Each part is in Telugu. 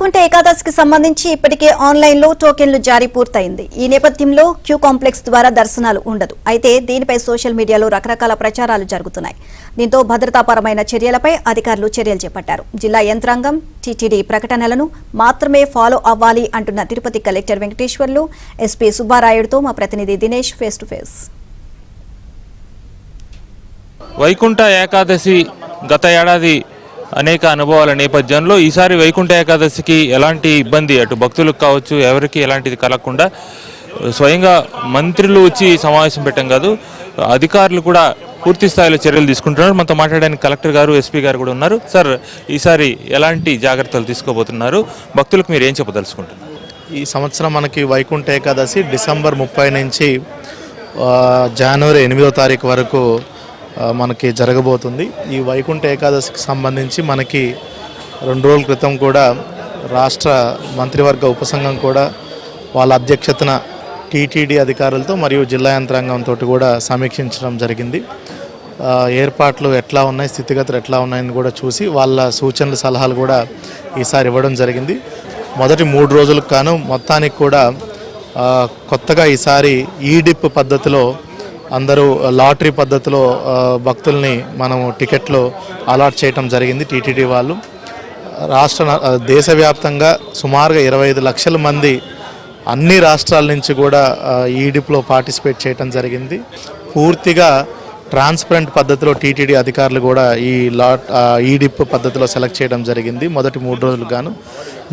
వైకుంఠ ఏకాదశికి సంబంధించి ఇప్పటికే ఆన్లైన్లో టోకెన్లు జారీ పూర్తయింది. ఈ నేపథ్యంలో క్యూ కాంప్లెక్స్ ద్వారా దర్శనాలు ఉండదు. అయితే దీనిపై సోషల్ మీడియాలో రకరకాల ప్రచారాలు జరుగుతున్నాయి. దీంతో భద్రతాపరమైన చర్యలపై అధికారులు చర్యలు చేపట్టారు. జిల్లా యంత్రాంగం టీటీడీ ప్రకటనలను మాత్రమే ఫాలో అవ్వాలి అంటున్న తిరుపతి కలెక్టర్ వెంకటేశ్వర్లు, ఎస్పీ సుబ్బారాయుడుతో మా ప్రతినిధి Dinesh face to face. Vaikuntha Ekadashi గత ఏడాది అనేక అనుభవాల నేపథ్యంలో ఈసారి వైకుంఠ ఏకాదశికి ఎలాంటి ఇబ్బంది అటు భక్తులకు కావచ్చు ఎవరికి ఎలాంటిది కలగకుండా స్వయంగా మంత్రులు వచ్చి సమావేశం పెట్టడం కాదు, అధికారులు కూడా పూర్తి స్థాయిలో చర్యలు తీసుకుంటున్నారు. మనతో మాట్లాడడానికి కలెక్టర్ గారు, ఎస్పీ గారు కూడా ఉన్నారు. సార్, ఈసారి ఎలాంటి జాగ్రత్తలు తీసుకోబోతున్నారు, భక్తులకు మీరు ఏం చెప్పదలుచుకుంటున్నారు? ఈ సంవత్సరం మనకి వైకుంఠ ఏకాదశి డిసెంబర్ 30 నుంచి జనవరి 8వ తారీఖు వరకు మనకి జరగబోతుంది. ఈ వైకుంఠ ఏకాదశికి సంబంధించి మనకి 2 రోజుల క్రితం కూడా రాష్ట్ర మంత్రివర్గ ఉపసంఘం కూడా వాళ్ళ అధ్యక్షతన టీటీడీ అధికారులతో మరియు జిల్లా యంత్రాంగంతో కూడా సమీక్షించడం జరిగింది. ఏర్పాట్లు ఎట్లా ఉన్నాయి, స్థితిగతులు ఎట్లా ఉన్నాయని కూడా చూసి వాళ్ళ సూచనలు సలహాలు కూడా ఈసారి ఇవ్వడం జరిగింది. మొదటి 3 రోజులకు గాను మొత్తానికి కూడా కొత్తగా ఈసారి ఈడిప్ పద్ధతిలో అందరూ లాటరీ పద్ధతిలో భక్తుల్ని మనము టికెట్లు అలాట్ చేయటం జరిగింది. టీటీడీ వాళ్ళు దేశవ్యాప్తంగా సుమారుగా 25 లక్షల మంది అన్ని రాష్ట్రాల నుంచి కూడా ఈడిప్లో పార్టిసిపేట్ చేయటం జరిగింది. పూర్తిగా ట్రాన్స్పరెంట్ పద్ధతిలో టీటీడీ అధికారులు కూడా ఈ ఈడిప్ పద్ధతిలో సెలెక్ట్ చేయడం జరిగింది. మొదటి 3 రోజులకు గాను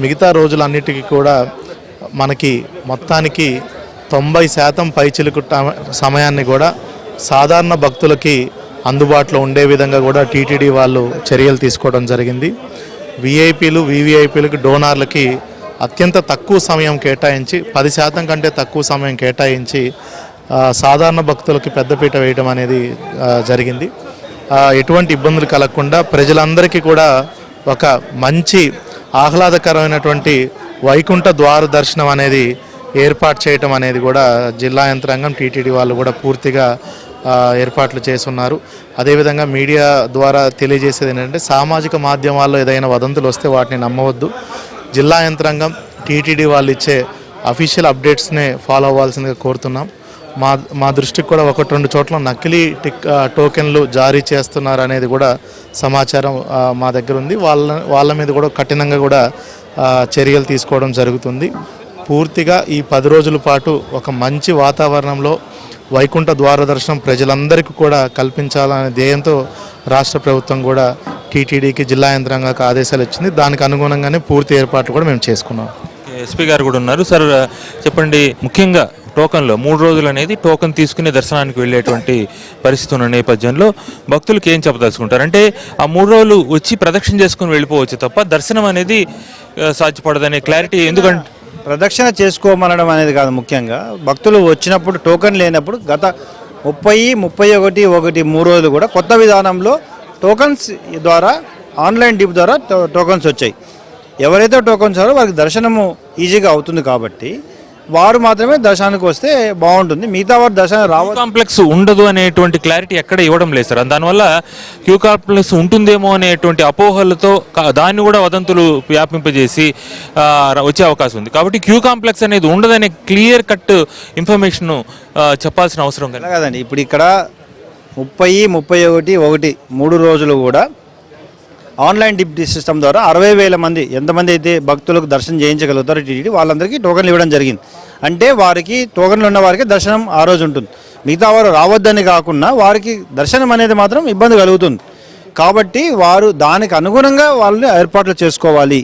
మిగతా రోజులన్నిటికీ కూడా మనకి మొత్తానికి 90% పైచిలుకు సమయాన్ని కూడా సాధారణ భక్తులకి అందుబాటులో ఉండే విధంగా కూడా టీటీడీ వాళ్ళు చర్యలు తీసుకోవడం జరిగింది. విఐపీలు, వివిఐపీలకు, డోనార్లకి అత్యంత తక్కువ సమయం కేటాయించి 10% కంటే తక్కువ సమయం కేటాయించి సాధారణ భక్తులకి పెద్దపీట వేయడం అనేది జరిగింది. ఎటువంటి ఇబ్బందులు కలగకుండా ప్రజలందరికీ కూడా ఒక మంచి ఆహ్లాదకరమైనటువంటి వైకుంఠ ద్వార దర్శనం అనేది ఏర్పాటు చేయటం అనేది కూడా జిల్లా యంత్రాంగం టీటీడీ వాళ్ళు కూడా పూర్తిగా ఏర్పాట్లు చేస్తున్నారు. అదేవిధంగా మీడియా ద్వారా తెలియజేసేది ఏంటంటే సామాజిక మాధ్యమాల్లో ఏదైనా వదంతులు వస్తే వాటిని నమ్మవద్దు. జిల్లా యంత్రాంగం టీటీడీ వాళ్ళు ఇచ్చే అఫీషియల్ అప్డేట్స్నే ఫాలో అవ్వాల్సిందిగా కోరుతున్నాం. మా దృష్టికి కూడా 1-2 చోట్ల నకిలీ టోకెన్లు జారీ చేస్తున్నారు అనేది కూడా సమాచారం మా దగ్గర ఉంది. వాళ్ళ మీద కూడా కఠినంగా కూడా చర్యలు తీసుకోవడం జరుగుతుంది. పూర్తిగా ఈ 10 రోజుల పాటు ఒక మంచి వాతావరణంలో వైకుంఠ ద్వార దర్శనం ప్రజలందరికీ కూడా కల్పించాలనే ధ్యేయంతో రాష్ట్ర ప్రభుత్వం కూడా టీటీడీకి, జిల్లా యంత్రాంగానికి ఆదేశాలు ఇచ్చింది. దానికి అనుగుణంగానే పూర్తి ఏర్పాట్లు కూడా మేము చేసుకున్నాం. ఎస్పీ గారు కూడా ఉన్నారు. సార్, చెప్పండి, ముఖ్యంగా టోకన్లో 3 రోజులు అనేది టోకన్ తీసుకుని దర్శనానికి వెళ్ళేటువంటి పరిస్థితి ఉన్న నేపథ్యంలో భక్తులకు ఏం చెప్పదలుచుకుంటారు? అంటే ఆ 3 రోజులు వచ్చి ప్రదక్షిణ చేసుకుని వెళ్ళిపోవచ్చు తప్ప దర్శనం అనేది సాధ్యపడదనే క్లారిటీ. ఎందుకంటే ప్రదక్షిణ చేసుకోమనడం అనేది కాదు, ముఖ్యంగా భక్తులు వచ్చినప్పుడు టోకన్ లేనప్పుడు గత 30, 31, 3 రోజులు కూడా కొత్త విధానంలో టోకన్స్ ద్వారా ఆన్లైన్ డిప్ ద్వారా టోకన్స్ వచ్చాయి. ఎవరైతే టోకన్స్ ఉన్నారో వారికి దర్శనము ఈజీగా అవుతుంది కాబట్టి వారు మాత్రమే దర్శనానికి వస్తే బాగుంటుంది. మిగతా వారు దర్శనం రావాలి. కాంప్లెక్స్ ఉండదు అనేటువంటి క్లారిటీ ఎక్కడ ఇవ్వడం లేదు సార్. దానివల్ల క్యూ కాంప్లెక్స్ ఉంటుందేమో అనేటువంటి అపోహలతో దాన్ని కూడా వదంతులు వ్యాపింపజేసి వచ్చే అవకాశం ఉంది. కాబట్టి క్యూ కాంప్లెక్స్ అనేది ఉండదనే క్లియర్ కట్ ఇన్ఫర్మేషన్ చెప్పాల్సిన అవసరం కదండి. ఇప్పుడు ఇక్కడ 30, 31, 3 రోజులు కూడా ఆన్లైన్ డిప్ సిస్టమ్ ద్వారా 60,000 మంది ఎంతమంది అయితే భక్తులకు దర్శనం చేయించగలుగుతారో టీటీడీ వాళ్ళందరికీ టోకన్లు ఇవ్వడం జరిగింది. అంటే వారికి టోకన్లు ఉన్న వారికి దర్శనం ఆ రోజు ఉంటుంది. మిగతా వారు రావద్దని కాకుండా వారికి దర్శనం అనేది మాత్రం ఇబ్బంది కలుగుతుంది. కాబట్టి వారు దానికి అనుగుణంగా వాళ్ళని ఏర్పాట్లు చేసుకోవాలి.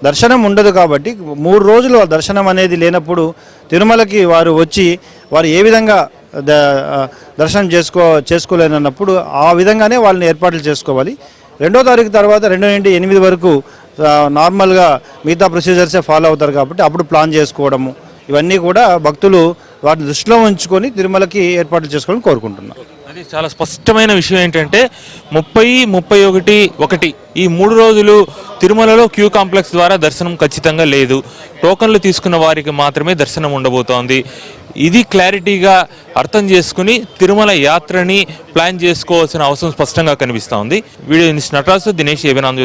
దర్శనం ఉండదు కాబట్టి 3 రోజులు దర్శనం అనేది లేనప్పుడు తిరుమలకి వారు వచ్చి వారు ఏ విధంగా దర్శనం చేసుకోలేనప్పుడు ఆ విధంగానే వాళ్ళని ఏర్పాట్లు చేసుకోవాలి. 2వ తారీఖు తర్వాత 2 నుండి 8 వరకు నార్మల్గా మిగతా ప్రొసీజర్సే ఫాలో అవుతారు కాబట్టి అప్పుడు ప్లాన్ చేసుకోవడము ఇవన్నీ కూడా భక్తులు వాటిని దృష్టిలో ఉంచుకొని తిరుమలకి ఏర్పాట్లు చేసుకోవాలని కోరుకుంటున్నాం. అది చాలా స్పష్టమైన విషయం ఏంటంటే 30, 31 ఈ 3 రోజులు తిరుమలలో క్యూ కాంప్లెక్స్ ద్వారా దర్శనం ఖచ్చితంగా లేదు. టోకన్లు తీసుకున్న వారికి మాత్రమే దర్శనం ఉండబోతోంది. ఇది క్లారిటీగా అర్థం చేసుకుని తిరుమల యాత్రని ప్లాన్ చేసుకోవాల్సిన అవసరం స్పష్టంగా కనిపిస్తోంది. వీడియో నటరాజు, దినేష్, ఏబినాంద్.